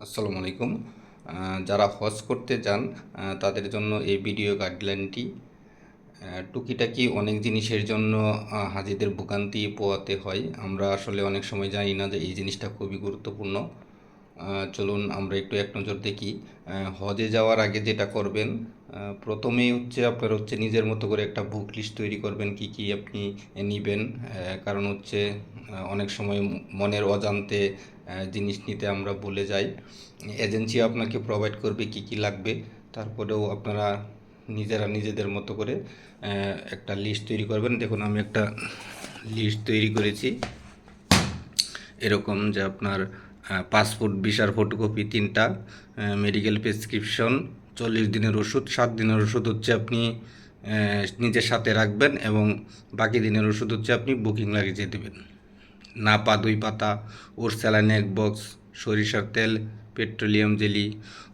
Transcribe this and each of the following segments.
আসসালামু আলাইকুম। যারা হজ করতে যান তাদের জন্য এই ভিডিও গাইডলাইনটি। টুকিটাকি অনেক জিনিসের জন্য হাজিদের ভোগান্তি পোহাতে হয়। আমরা আসলে অনেক সময় জানি না যে এই জিনিসটা খুবই গুরুত্বপূর্ণ। চলুন আমরা একটু এক নজর দেখি। হজে যাওয়ার আগে যেটা করবেন, প্রথমেই হচ্ছে আপনার হচ্ছে নিজের মতো করে একটা বুক লিস্ট তৈরি করবেন কি কি আপনি নিবেন। কারণ হচ্ছে অনেক সময় মনের অজান্তে জিনিস নিতে আমরা ভুলে যাই। এজেন্সি আপনাকে প্রোভাইড করবে কি কি লাগবে, তারপরেও আপনারা নিজেরা নিজেদের মতো করে একটা লিস্ট তৈরি করবেন। দেখুন আমি একটা লিস্ট তৈরি করেছি এরকম যে আপনার পাসপোর্ট ভিসার ফটোকপি 3টা, মেডিকেল প্রেসক্রিপশন, 40 দিনের ওষুধ, 7 দিনের ওষুধ হচ্ছে আপনি নিজের সাথে রাখবেন এবং বাকি দিনের ওষুধ হচ্ছে আপনি বুকিং লাগিয়ে দেবেন। নাপা 2 পাতা, ওর স্যালাইন 1 বক্স, সরিষার তেল, পেট্রোলিয়াম জেলি,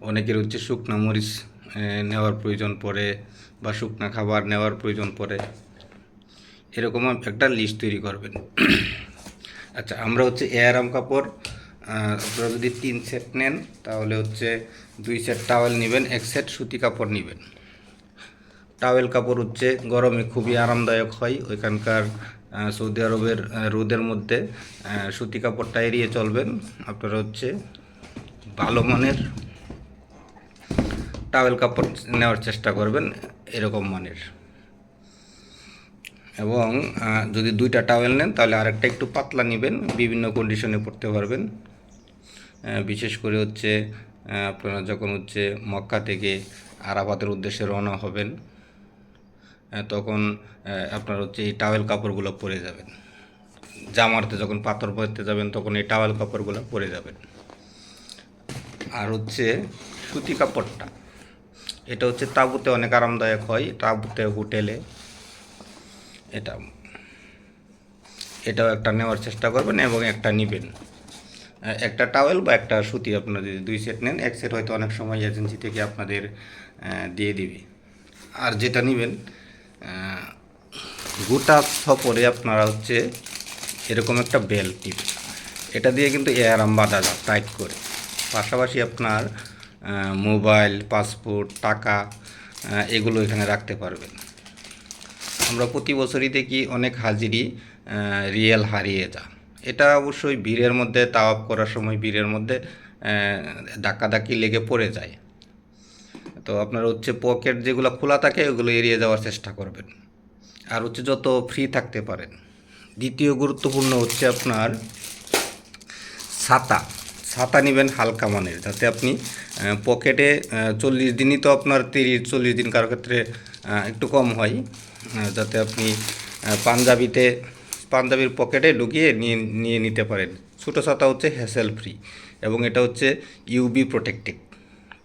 অনেকের হচ্ছে শুকনা মরিচ নেওয়ার প্রয়োজন পড়ে বা শুকনা খাবার নেওয়ার প্রয়োজন পড়ে। এরকম একটা লিস্ট তৈরি করবেন। আচ্ছা, আমরা হচ্ছে এয়ারাম কাপড়, আপনারা যদি 3 সেট নেন তাহলে হচ্ছে 2 সেট টাওয়েল নেবেন, 1 সেট সুতি কাপড় নেবেন। টাওয়েল কাপড় হচ্ছে গরমে খুবই আরামদায়ক হয়। ওইখানকার সৌদি আরবের রোদের মধ্যে সুতি কাপড়টা এড়িয়ে চলবেন। আপনারা হচ্ছে ভালো মানের টাওয়েল কাপড় নেওয়ার চেষ্টা করবেন, এরকম মানের। এবং যদি 2টা টাওয়েল নেন তাহলে আরেকটা একটু পাতলা নেবেন, বিভিন্ন কন্ডিশনে পরতে পারবেন। বিশেষ করে হচ্ছে আপনারা যখন হচ্ছে মক্কা থেকে আরাফাতের উদ্দেশ্যে রওনা হবেন, তখন আপনার হচ্ছে এই টাওয়েল কাপড়গুলো পরে যাবেন। জামারতে যখন পাথর পরতে যাবেন তখন এই টাওয়েল কাপড়গুলো পরে যাবেন। আর হচ্ছে সুতি কাপড়টা, এটা হচ্ছে তাঁবুতে অনেক আরামদায়ক হয়, তাঁবুতে হোটেলে। এটা এটাও একটা নেওয়ার চেষ্টা করবেন এবং একটা নেবেন। একটা টাওয়েল বা একটা সুতি, আপনারা যদি 2 সেট নেন, 1 সেট হয়তো অনেক সময় এজেন্সি থেকে আপনাদের দিয়ে দিবে। আর যেটা নেবেন, গোটা সফরে আপনারা হচ্ছে এরকম একটা বেল্ট নেবেন। এটা দিয়ে কিন্তু এয়ারাম বাঁধা যায় টাইট করে। পাশাপাশি আপনার মোবাইল, পাসপোর্ট, টাকা এগুলো এখানে রাখতে পারবেন। আমরা প্রতি বছরই দেখি অনেক হাজিরই রিয়েল হারিয়ে যায়। এটা অবশ্যই ভিড়ের মধ্যে তাওয়াফ করার সময় ভিড়ের মধ্যে ধাক্কাধাক্কি লেগে পড়ে যায়। তো আপনার হচ্ছে পকেট যেগুলো খোলা থাকে ওগুলো এড়িয়ে যাওয়ার চেষ্টা করবেন। আর হচ্ছে যত ফ্রি থাকতে পারেন। দ্বিতীয় গুরুত্বপূর্ণ হচ্ছে আপনার ছাতা। ছাতা নেবেন হালকা মানের, যাতে আপনি পকেটে 40 দিনই তো আপনার 30-40 দিন কারো ক্ষেত্রে একটু কম হয়, যাতে আপনি পাঞ্জাবির পকেটে ঢুকিয়ে নিয়ে নিতে পারেন। ছোটো ছাতা হচ্ছে হ্যাসেল ফ্রি এবং এটা হচ্ছে ইউবি প্রোটেক্টিভ,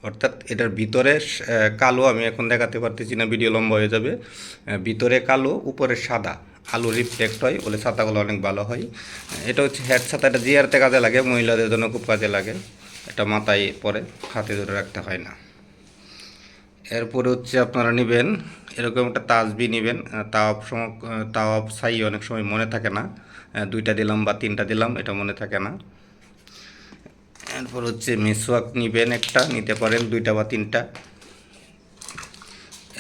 অর্থাৎ এটার ভিতরে কালো, আমি এখন দেখাতে পারতেছি না, ভিডিও লম্বা হয়ে যাবে। ভিতরে কালো, উপরে সাদা, আলো রিফ্লেক্ট হয় বলে ছাতাগুলো অনেক ভালো হয়। এটা হচ্ছে হেড ছাতা, এটা জিয়ারতে কাজে লাগে, মহিলাদের জন্য খুব কাজে লাগে। এটা মাথায় পরে, হাতে ধরে রাখতে হয় না। এরপরে হচ্ছে আপনারা নেবেন এরকম একটা তাসবি নেবেন। তাওয়াফ সাই অনেক সময় মনে থাকে না, 2টা দিলাম বা 3টা দিলাম এটা মনে থাকে না। এরপর হচ্ছে মিসওয়াক নেবেন, একটা নিতে পারেন, 2টা বা 3টা।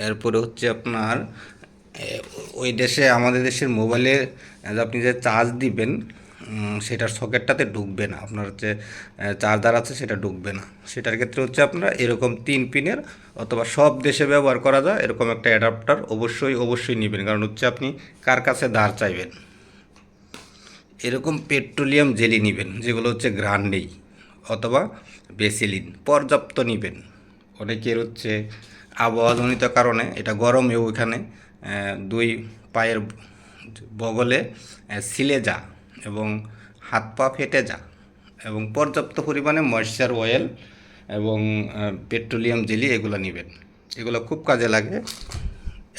এরপরে হচ্ছে আপনার ওই দেশে, আমাদের দেশের মোবাইলে আপনি যে চার্জ দিবেন সেটার সকেটটাতে ঢুকবে না, আপনার হচ্ছে চার্জার আছে সেটা ঢুকবে না। সেটার ক্ষেত্রে হচ্ছে আপনারা এরকম 3 পিনের অথবা সব দেশে ব্যবহার করা যায় এরকম একটা অ্যাডাপ্টার অবশ্যই নেবেন, কারণ হচ্ছে আপনি কার কাছে ধার চাইবেন। এরকম পেট্রোলিয়াম জেলি নেবেন, যেগুলো হচ্ছে ঘ্রাণ নেই, অথবা বেসিলিন পর্যাপ্ত নেবেন। অনেকের হচ্ছে আবহাওয়াজনিত কারণে, এটা গরমেও ওইখানে 2 পায়ের বগলে ছিলে যা এবং হাত পা ফেটে যা, এবং পর্যাপ্ত পরিমাণে ময়েশ্চার অয়েল এবং পেট্রোলিয়াম জেলি এগুলো নেবেন। এগুলো খুব কাজে লাগে।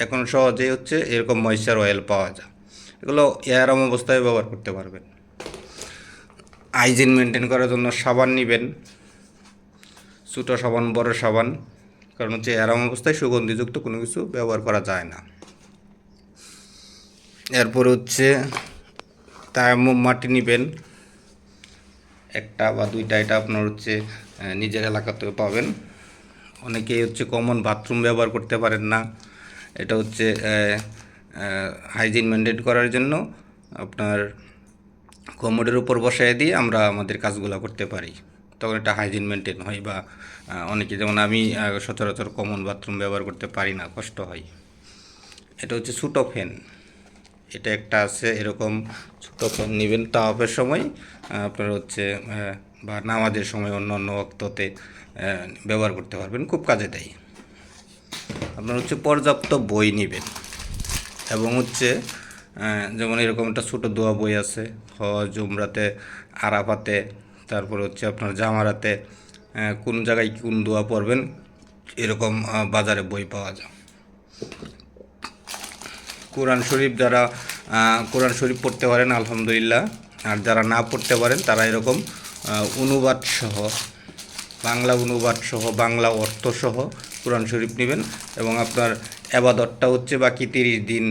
এখন সহজেই হচ্ছে এরকম ময়েশ্চার অয়েল পাওয়া যায়, এগুলো এয়ারাম অবস্থায় ব্যবহার করতে পারবেন। হাইজিন মেনটেন করার জন্য সাবান নেবেন, ছোটো সাবান, বড় সাবান, কারণ হচ্ছে এয়ারাম অবস্থায় সুগন্ধিযুক্ত কোনো কিছু ব্যবহার করা যায় না। এরপর হচ্ছে তায়াম্মুম মাটি নেবেন, একটা বা 2টা, এটা আপনার হচ্ছে নিজের এলাকাতেও পাবেন। অনেকেই হচ্ছে কমন বাথরুম ব্যবহার করতে পারেন না, এটা হচ্ছে হাইজিন মেনটেন করার জন্য আপনার কমোডের উপর বসায় দিয়ে আমরা আমাদের কাজগুলো করতে পারি, তখন একটা হাইজিন মেনটেন হয়। বা অনেকে যেমন আমি সচরাচর কমন বাথরুম ব্যবহার করতে পারি না, কষ্ট হয়। এটা হচ্ছে ছোটো ফ্যান, এটা একটা আছে এরকম ছোটো ফ্যান নেবেন তাওয়াফের সময় আপনার হচ্ছে বা নামাজের সময় অন্য অন্য ওয়াক্ততে ব্যবহার করতে পারবেন, খুব কাজে দেয়। আপনার হচ্ছে পর্যাপ্ত বই নেবেন এবং হচ্ছে যেমন এরকম একটা ছোটো দোয়া বই আছে হজ উমরাতে, আরাফাতে, তারপর হচ্ছে আপনার জামারাতে কোন জায়গায় কোন দোয়া পড়বেন এরকম বাজারে বই পাওয়া যায়। কোরআন শরীফ যারা কোরআন শরীফ পড়তে পারেন আলহামদুলিল্লাহ, আর যারা না পড়তে পারেন তারা এরকম অনুবাদ সহ, বাংলা অনুবাদ সহ, বাংলা অর্থ সহ কোরআন শরীফ নেবেন এবং আপনার আবাদতটা হচ্ছে বাকি 30 দিন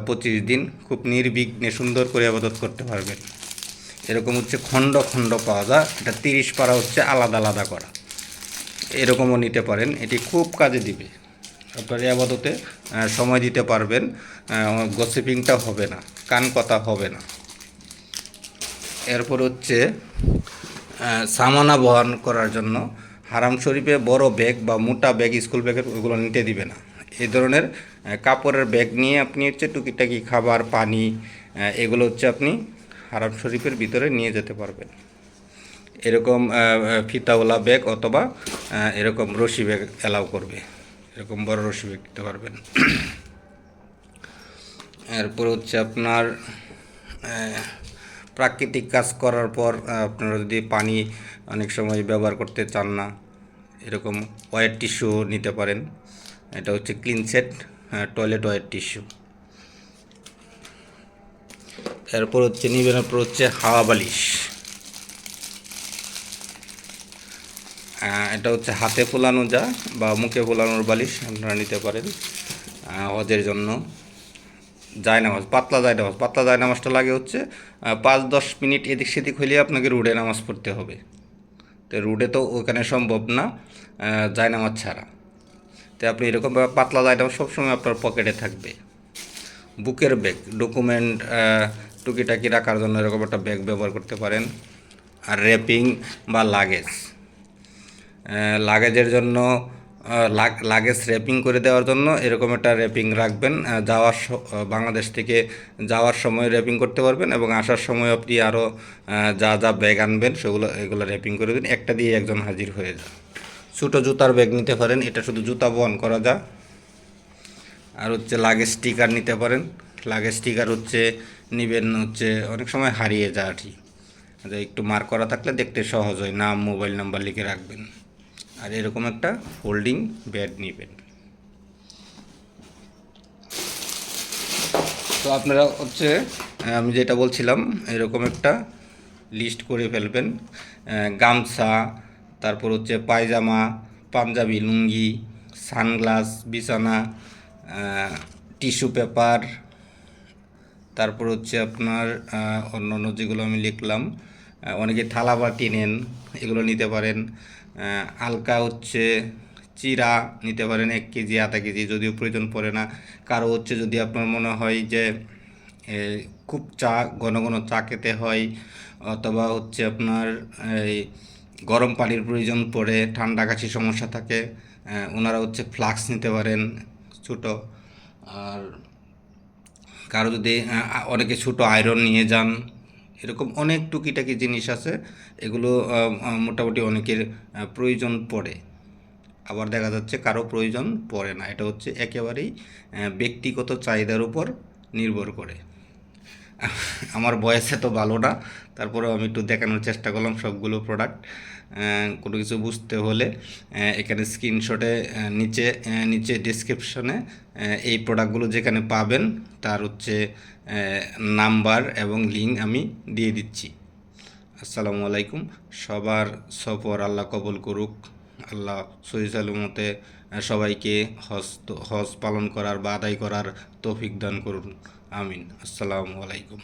25 দিন খুব নির্বিঘ্নে সুন্দর করে আবাদত করতে পারবেন। এরকম হচ্ছে খণ্ড খণ্ড পাওয়া যায়, এটা 30 পারা হচ্ছে আলাদা আলাদা করা, এরকমও নিতে পারেন, এটি খুব কাজে দিবে। আপনার আবাদতে সময় দিতে পারবেন, গসিপিংটা হবে না, কান কথা হবে না। এরপর হচ্ছে সামানা বহন করার জন্য হারাম শরীফে বড় ব্যাগ বা মোটা ব্যাগ, স্কুল ব্যাগের ওইগুলো নিতে দিবে না। এই ধরনের কাপড়ের ব্যাগ নিয়ে আপনি হচ্ছে টুকিটাকি খাবার পানি এগুলো হচ্ছে আপনি হারাম শরীফের ভিতরে নিয়ে যেতে পারবেন। এরকম ফিতাওয়ালা ব্যাগ অথবা এরকম রশি ব্যাগ অ্যালাউ করবে, এরকম বড় রশি ব্যাগ নিতে পারবেন। এরপর হচ্ছে আপনার প্রাকৃতিক কাজ করার পর আপনারা যদি পানি অনেক সময় ব্যবহার করতে চান না, এরকম ওয়েট টিস্যু নিতে পারেন, এটা হচ্ছে clean set toilet wait tissue. এরপর হচ্ছে নিবেন আপনার হচ্ছে হাওয়া বালিশ, এটা হচ্ছে হাতে ফোলানো যায় বা মুখে ফোলানোর বালিশ আপনারা নিতে পারেন হজের জন্য। জায়নামাজ, পাতলা জায়নামাজ, পাতলা জায়নামাজটা লাগে হচ্ছে 5-10 মিনিট এদিক সেদিক হইলে আপনাকে রুডে নামাজ পড়তে হবে, তো রুডে তো ওখানে সম্ভব না জায়নামাজ ছাড়া, তো আপনি এরকম পাতলা জায়নামাজ সবসময় আপনার পকেটে থাকবে। বুকের ব্যাগ, ডকুমেন্ট টুকিটাকি রাখার জন্য এরকম একটা ব্যাগ ব্যবহার করতে পারেন। আর র্যাপিং বা লাগেজ, লাগেজের জন্য লাগেজ র্যাপিং করে দেওয়ার জন্য এরকম একটা র্যাপিং রাখবেন, বাংলাদেশ থেকে যাওয়ার সময় র্যাপিং করতে পারবেন এবং আসার সময় আপনি আরও যা যা ব্যাগ আনবেন এগুলো র্যাপিং করে দিন, একটা দিয়ে একজন হাজির হয়ে যায়। ছোটো জুতার ব্যাগ নিতে পারেন, এটা শুধু জুতা বহন করা যায়। আর হচ্ছে লাগেজ স্টিকার নিতে পারেন, লাগেজ স্টিকার হচ্ছে নেবেন হচ্ছে অনেক সময় হারিয়ে যায় আর কি, একটু মার্ক করা থাকলে দেখতে সহজ হয়, নাম মোবাইল নাম্বার লিখে রাখবেন। আর এরকম একটা ফোল্ডিং বেড নেবেন। তো আপনারা হচ্ছে আমি যেটা বলছিলাম এরকম একটা লিস্ট করে ফেলবেন, গামছা, তারপর হচ্ছে পায়জামা, পাঞ্জাবি, লুঙ্গি, সানগ্লাস, বিছানা, টিস্যু পেপার, তারপর হচ্ছে আপনার অন্য অন্য যেগুলো আমি লিখলাম, অনেকে থালা বাটি নেন, এগুলো নিতে পারেন। হালকা হচ্ছে চিরা নিতে পারেন 1 কেজি আধা কেজি, যদিও প্রয়োজন পড়ে না। কারো হচ্ছে যদি আপনার মনে হয় যে খুব ঘন ঘন চা খেতে হয় অথবা হচ্ছে আপনার এই গরম পানির প্রয়োজন পড়ে, ঠান্ডা কাশি সমস্যা থাকে, ওনারা হচ্ছে ফ্লাক্স নিতে পারেন ছোটো। আর কারো যদি অনেকে ছোটো আয়রন নিয়ে যান, এরকম অনেক টুকিটাকি জিনিস আছে, এগুলো মোটামুটি অনেকের প্রয়োজন পড়ে, আবার দেখা যাচ্ছে কারো প্রয়োজন পড়ে না। এটা হচ্ছে একেবারেই ব্যক্তিগত চাহিদার উপর নির্ভর করে। আমার বয়সে তো ভালো না, তারপরেও আমি একটু দেখানোর চেষ্টা করলাম সবগুলো প্রোডাক্ট। কোনো কিছু বুঝতে হলে এখানে স্ক্রিনশটে নিচে নিচে ডিসক্রিপশনে এই প্রোডাক্টগুলো যেখানে পাবেন তার হচ্ছে নাম্বার এবং লিঙ্ক আমি দিয়ে দিচ্ছি। আসসালামু আলাইকুম। সবার সফর আল্লাহ কবুল করুক, আল্লাহ সহি সালামতে সবাইকে হজ পালন করার বা আদায় করার তৌফিক দান করুন, আমিন। আসসালামু আলাইকুম।